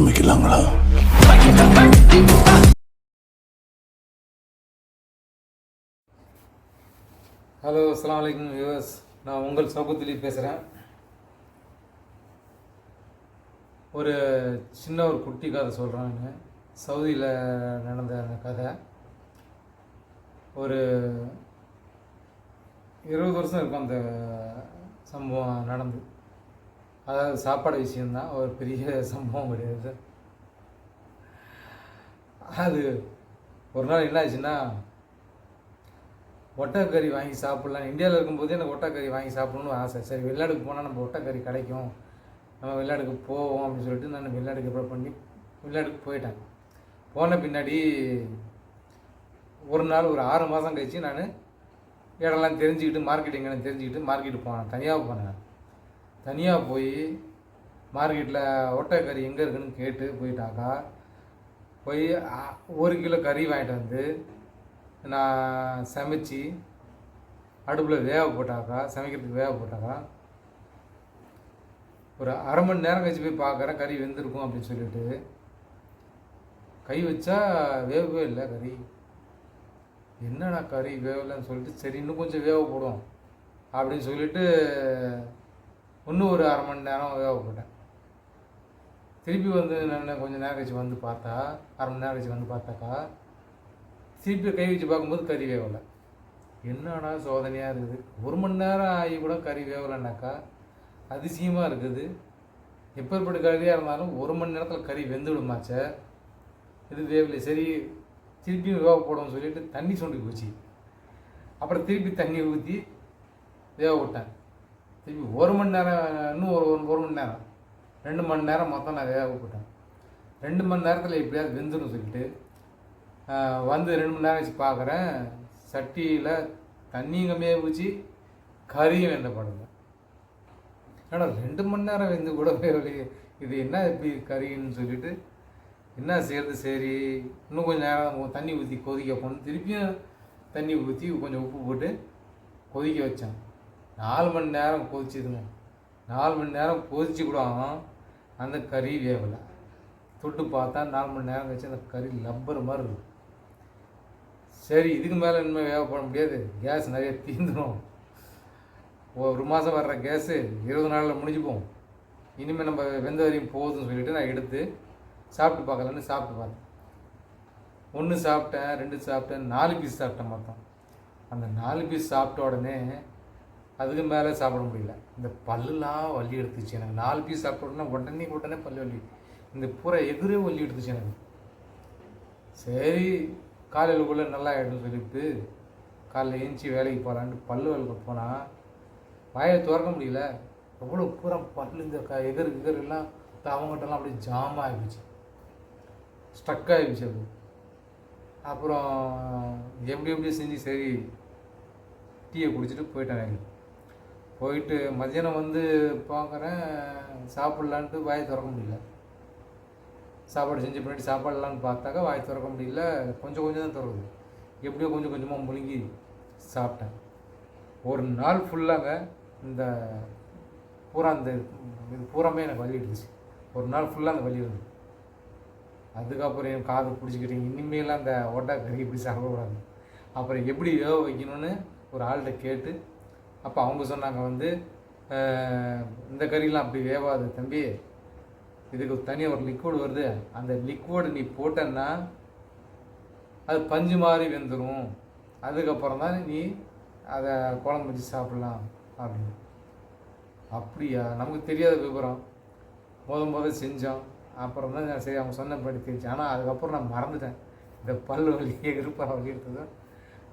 ஆரம்பிக்கலாங்களா? ஹலோ, அஸ்ஸலாமு அலைக்கும் வியூவர்ஸ். நான் உங்கள் சவுகத் பேசுகிறேன். ஒரு சின்ன ஒரு குட்டி கதை சொல்கிறாங்க. சவுதியில் நடந்த அந்த கதை ஒரு 20 வருஷம் இருக்கும் அந்த சம்பவம் நடந்து. அதாவது சாப்பாடு விஷயந்தான், ஒரு பெரிய சம்பவம் கிடையாது. அது ஒரு நாள் என்ன ஆச்சுன்னா, ஒட்டக்கறி வாங்கி சாப்பிட்லாம். இந்தியாவில் இருக்கும்போதே எனக்கு ஒட்டக்கறி வாங்கி சாப்பிடணும்னு ஆசை. சரி, வெளிநாட்டுக்கு போனால் நம்ம ஒட்டக்கறி கிடைக்கும், நம்ம வெளிநாட்டுக்கு போவோம் அப்படின்னு சொல்லிட்டு நான் வெளிநாட்டுக்கு ப்ரிப்பேர் பண்ணி வெளிநாட்டுக்கு போயிட்டேன். போன பின்னாடி ஒரு நாள் ஒரு 6 மாதம் கழிச்சு நான் இடம்லாம் தெரிஞ்சுக்கிட்டு மார்க்கெட்டிங்கெல்லாம் தெரிஞ்சுக்கிட்டு மார்க்கெட்டு போனேன். தனியாக போனேன். தனியாக போய் மார்க்கெட்டில் ஒட்டக்கறி எங்கே இருக்குன்னு கேட்டு போயிட்டாக்கா, போய் 1 கிலோ கறி வாங்கிட்டு வந்து நான் சமைச்சு அடுப்பில் வேக போட்டாக்கா, சமைக்கிறதுக்கு வேக போட்டாக்கா, ஒரு அரை மணி நேரம் கழிச்சு போய் பார்க்குறேன் கறி வெந்திருக்கும் அப்படின்னு சொல்லிட்டு கை வச்சா வேகவே இல்லை கறி. என்னடா கறி வேகலைன்னு சொல்லிட்டு சரி இன்னும் கொஞ்சம் வேக போடும் அப்படின்னு சொல்லிட்டு இன்னும் ஒரு அரை மணி நேரம் வேக போட்டேன். திருப்பி வந்து நான் கொஞ்சம் நேரம் கழிச்சு வந்து பார்த்தா, அரை மணி நேரம் கழிச்சு வந்து பார்த்தாக்கா, திருப்பி கை வச்சு பார்க்கும்போது கறி வேகலை. என்னடா சோதனையாக இருக்குது, 1 மணி நேரம் ஆகி கூட கறி வேகலைன்னாக்கா அதிசயமாக இருக்குது. எப்பேற்பட்ட கறியாக இருந்தாலும் 1 மணி நேரத்தில் கறி வெந்துவிடுமாச்சே, இது வேகலை. சரி திருப்பியும் வேக போடும்னு சொல்லிட்டு தண்ணி சுண்டி போச்சு. அப்புறம் திருப்பி தண்ணி ஊற்றி வேக விட்டேன். திருப்பி 1 மணி நேரம், இன்னும் ஒரு மணி நேரம், 2 மணி நேரம் மொத்தம் நான் வேக போட்டேன். 2 மணி நேரத்தில் எப்படியாவது வெந்துடும் சொல்லிட்டு வந்து 2 மணி நேரம் வச்சு பார்க்குறேன், சட்டியில் தண்ணியும் கம்மியாக ஊற்றி கறியும் வெந்தப்படுது. ஆனால் 2 மணி நேரம் வெந்து கூட வேகலையே, இது என்ன எப்படி கறின்னு சொல்லிட்டு என்ன செய்கிறது. சரி இன்னும் கொஞ்சம் நேரம் தண்ணி ஊற்றி கொதிக்க போகணும். திருப்பியும் தண்ணி ஊற்றி கொஞ்சம் உப்பு போட்டு கொதிக்க வச்சேன். 4 மணி நேரம் கொதிச்சுதுங்க. 4 மணி நேரம் கொதிச்சு கூட அந்த கறி வேகலை. தொட்டு பார்த்தா 4 மணி நேரம் கழிச்சு அந்த கறி லப்பர் மாதிரி இருக்கும். சரி இதுக்கு மேலே இனிமேல் வேக போட முடியாது, கேஸ் நிறைய தீந்துடும். 1 மாதம் வர்ற கேஸு 20 நாளில் முடிஞ்சுப்போம். இனிமேல் நம்ம வெந்த வரையும் போகுதுன்னு சொல்லிவிட்டு நான் எடுத்து சாப்பிட்டு பார்க்கலான்னு சாப்பிட்டு பார்த்தேன். 1 சாப்பிட்டேன், 2 சாப்பிட்டேன், 4 பீஸ் சாப்பிட்டேன் மொத்தம். அந்த 4 பீஸ் சாப்பிட்ட உடனே அதுக்கு மேலே சாப்பிட முடியல. இந்த பல்லுலாம் வலி எடுத்துச்சு எனக்கு. 4 பீஸ் சாப்பிட்ட உடனே பல்லு வலி, இந்த பூரா எதிரே வலி எடுத்துச்சு எனக்கு. சரி காலையிலுக்குள்ளே நல்லா ஆகிடும்னு சொல்லிட்டு காலையில் ஏஞ்சி வேலைக்கு போகலான்ட்டு பல்லு வலிக்க போனால் வாயை திறக்க முடியல. எவ்வளோ பூரா பல்லு இந்த எதிரெல்லாம் அவங்ககிட்டலாம் அப்படியே ஜாம் ஆகிடுச்சு, ஸ்ட்ரக் ஆகிடுச்சு. அது அப்புறம் எப்படி செஞ்சு சரி டீயை குடிச்சிட்டு போயிட்டேன் வேலைக்கு. போயிட்டு மத்தியானம் வந்து பார்க்குறேன் சாப்பிட்லான்ட்டு வாயை திறக்க முடியல. சாப்பாடு செஞ்சு பண்ணிட்டு சாப்பாடலான்னு பார்த்தாக்கா வாயை திறக்க முடியல, கொஞ்சம் தான் திறக்குது. எப்படியோ கொஞ்சம் கொஞ்சமாக முழுங்கி சாப்பிட்டேன். ஒரு நாள் ஃபுல்லாங்க இந்த பூரா இந்த இது பூராமே எனக்கு வலி எடுத்துச்சு. ஒரு நாள் ஃபுல்லாக அந்த வலி இருந்தது. அதுக்கப்புறம் என் காது பிடிச்சிக்கிட்டீங்க, இனிமேலாம் அந்த கறி இப்படி சாப்பிடக்கூடாது, அப்புறம் எப்படி வேக வைக்கணும்னு ஒரு ஆள்கிட்ட கேட்டு, அப்போ அவங்க சொன்னாங்க வந்து இந்த கறிலாம் அப்படி வேவாது தம்பி, இதுக்கு தனியாக ஒரு லிக்விட் வருது, அந்த லிக்விடு நீ போட்டன்னா அது பஞ்சு மாதிரி வெந்துடும், அதுக்கப்புறம் தான் நீ அதை குழம்பு வச்சு சாப்பிட்லாம் அப்படின்னு. அப்படியா, நமக்கு தெரியாத விவரம். முதல் செஞ்சோம். அப்புறம் தான் சரி அவங்க சொன்னபடி தெரிஞ்சு. ஆனால் அதுக்கப்புறம் நான் மறந்துட்டேன். இந்த பல் வலி இருப்பா வலி எடுத்ததும்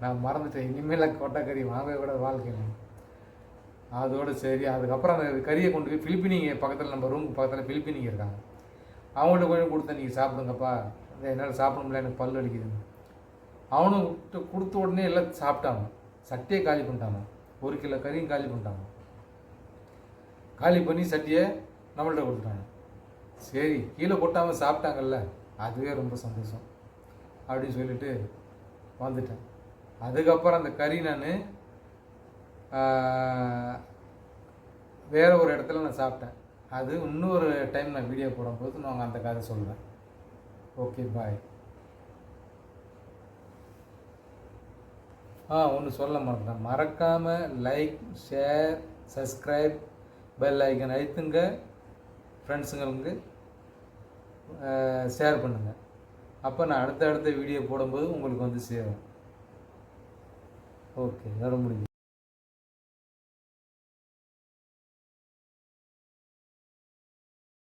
நான் மறந்துட்டேன். இனிமேல் கொட்டைக்கறி வாங்கவே கூட வாழ்க்கையில். அதோடு சரி அதுக்கப்புறம் அந்த கறியை கொண்டு போய் பிலிப்பினிங்க பக்கத்தில், நம்ம ரூமுக்கு பக்கத்தில் பிலிப்பினிங்க இருக்காங்க, அவங்கள்ட்ட கொஞ்சம் கொடுத்தேன், நீங்கள் சாப்பிடுங்கப்பா, என்னால் சாப்பிட முடியல, எனக்கு பல் வலிக்குதுன்னு. அவனும் கொடுத்த உடனே எல்லாம் சாப்பிட்டாங்க. சட்டியை காலி பண்ணிட்டாங்க. 1 கிலோ கறியும் காலி பண்ணிட்டாங்க. காலி பண்ணி சட்டியை நம்மள்கிட்ட கொடுத்துட்டாங்க. சரி கீழே கொட்டாமல் சாப்பிட்டாங்கல்ல, அதுவே ரொம்ப சந்தோஷம் அப்படின்னு சொல்லிட்டு வந்துட்டேன். அதுக்கப்புறம் அந்த கறி நான் வேறு ஒரு இடத்துல நான் சாப்பிட்டேன். அது இன்னொரு டைம் நான் வீடியோ போடும்போது நான் அந்த கதை சொல்கிறேன். Okay bye. ஒன்று சொல்ல மாட்டேன், மறக்காமல் like, share, subscribe, bell icon அழுத்துங்க. ஃப்ரெண்ட்ஸுங்களுக்கு ஷேர் பண்ணுங்கள். அப்போ நான் அடுத்த வீடியோ போடும்போது உங்களுக்கு வந்து சேரும். ஓகே, வர முடியும்.